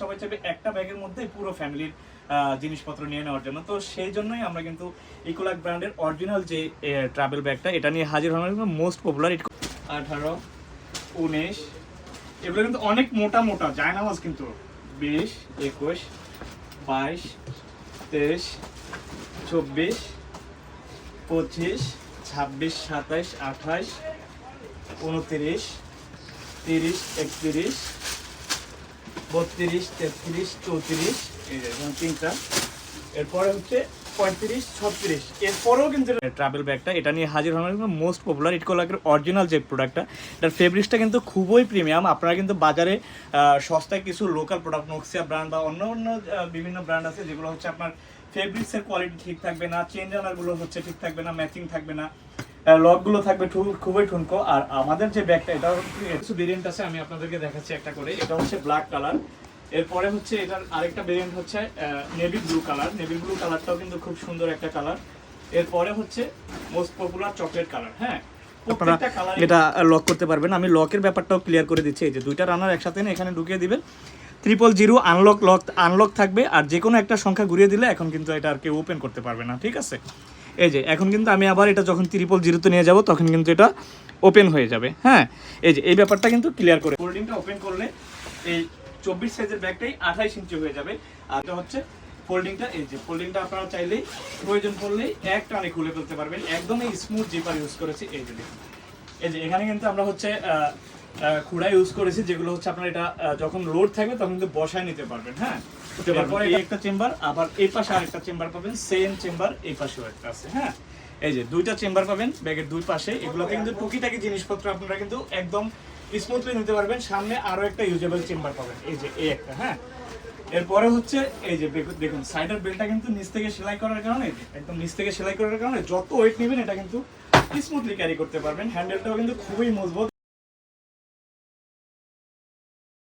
সবাই চাইবে একটা ব্যাগের মধ্যে পুরো ফ্যামিলির জিনিসপত্র নিয়ে নেওয়ার জন্য। তো সেই জন্যই আমরা কিন্তু ইকোলাক ব্র্যান্ডের অরিজিনাল যে ট্রাভেল ব্যাগটা এটা নিয়ে হাজির হলাম। মোস্ট পপুলার 18, 19, এগুলো কিন্তু অনেক মোটা মোটা জায়নামাজ, কিন্তু 20, 21, 22, 23, 24, 25, 26, 27, 28, 29, 30, 31, 32, 33, 34, এই যে তিনটা। এরপরে হচ্ছে 35, 36। এরপরেও কিন্তু ট্রাভেল ব্যাগটা এটা নিয়ে হাজির হলাম। মোস্ট পপুলার ইকোলাকের অরিজিনাল যে প্রোডাক্টটা, এটার ফেব্রিক্সটা কিন্তু খুবই প্রিমিয়াম। আপনারা কিন্তু বাজারে সস্তায় কিছু লোকাল প্রোডাক্ট, নক্সিয়া ব্র্যান্ড বা অন্য অন্য বিভিন্ন ব্র্যান্ড আছে যেগুলো হচ্ছে আপনার ফেব্রিক্সের কোয়ালিটি ঠিক থাকবে না, চেন জানারগুলো হচ্ছে ঠিক থাকবে না, ম্যাচিং থাকবে না, লকগুলো থাকবে খুবই ঠুনকো। আর আমাদের যে ব্যাগটা এটা কিছু ভেরিয়েন্ট আছে, আমি আপনাদেরকে দেখাচ্ছি একটা করে। এটা হচ্ছে ব্ল্যাক কালার, এরপরে হচ্ছে এটার আরেকটা ভেরিয়েন্ট হচ্ছে navy blue colour. Navy blue কালারটাও কিন্তু খুব সুন্দর একটা কালার। এরপরে হচ্ছে মোস্ট পপুলার চকলেট কালার। হ্যাঁ, আপনারা এটা লক করতে পারবেন। আমি লকের ব্যাপারটাও ক্লিয়ার করে দিচ্ছি। এই যে দুইটা রানার একসাথে না এখানে ঢুকিয়ে দিবেন, 000 আনলক থাকবে। আর যে কোনো একটা সংখ্যা ঘুরিয়ে দিলে এখন কিন্তু এটা আর কেউ ওপেন করতে পারবে না, ঠিক আছে? এই যে এখন কিন্তু আমি আবার এটা যখন 000 নিয়ে যাব তখন কিন্তু এটা ওপেন হয়ে যাবে। হ্যাঁ, এই যে এই ব্যাপারটা কিন্তু ক্লিয়ার করে, ফোল্ডিংটা ওপেন করলে এই 24 সাইজের ব্যাগটাই 28 ইঞ্চি হয়ে যাবে। আর এটা হচ্ছে ফোল্ডিংটা, এই যে ফোল্ডিংটা আপনারা চাইলেই প্রয়োজন পড়লেই এক টানে খুলে ফেলতে পারবেন। একদমই স্মুথ জিপার ইউজ করেছি। এই যে দেখুন, এই যে এখানে কিন্তু আমরা হচ্ছে খুঁড়া ইউজ করেছি, যেগুলো হচ্ছে আপনার এটা যখন লোড থাকবে তখন কিন্তু বসায় নিতে পারবেন। হ্যাঁ, এরপরে একটা চেম্বার, আবার এই পাশে আরেকটা চেম্বার পাবেন, সেম চেম্বার এই পাশেও একটা আছে। হ্যাঁ, এই যে দুইটা চেম্বার পাবেন ব্যাগের দুই পাশে। এগুলোতে কিন্তু টুকিটাকি জিনিসপত্র আপনারা কিন্তু একদম স্মুথলি নিতে পারবেন। সামনে আরো একটা ইউজেবল চেম্বার পাবেন, এই যে এই একটা। হ্যাঁ, এরপরে হচ্ছে এই যে দেখুন সাইডের বেলটা কিন্তু নিচ থেকে সেলাই করার কারণে, একদম নিচ থেকে সেলাই করার কারণে যত ওয়েট নেবেন এটা কিন্তু স্মুথলি ক্যারি করতে পারবেন। হ্যান্ডেলটাও কিন্তু খুবই মজবুত,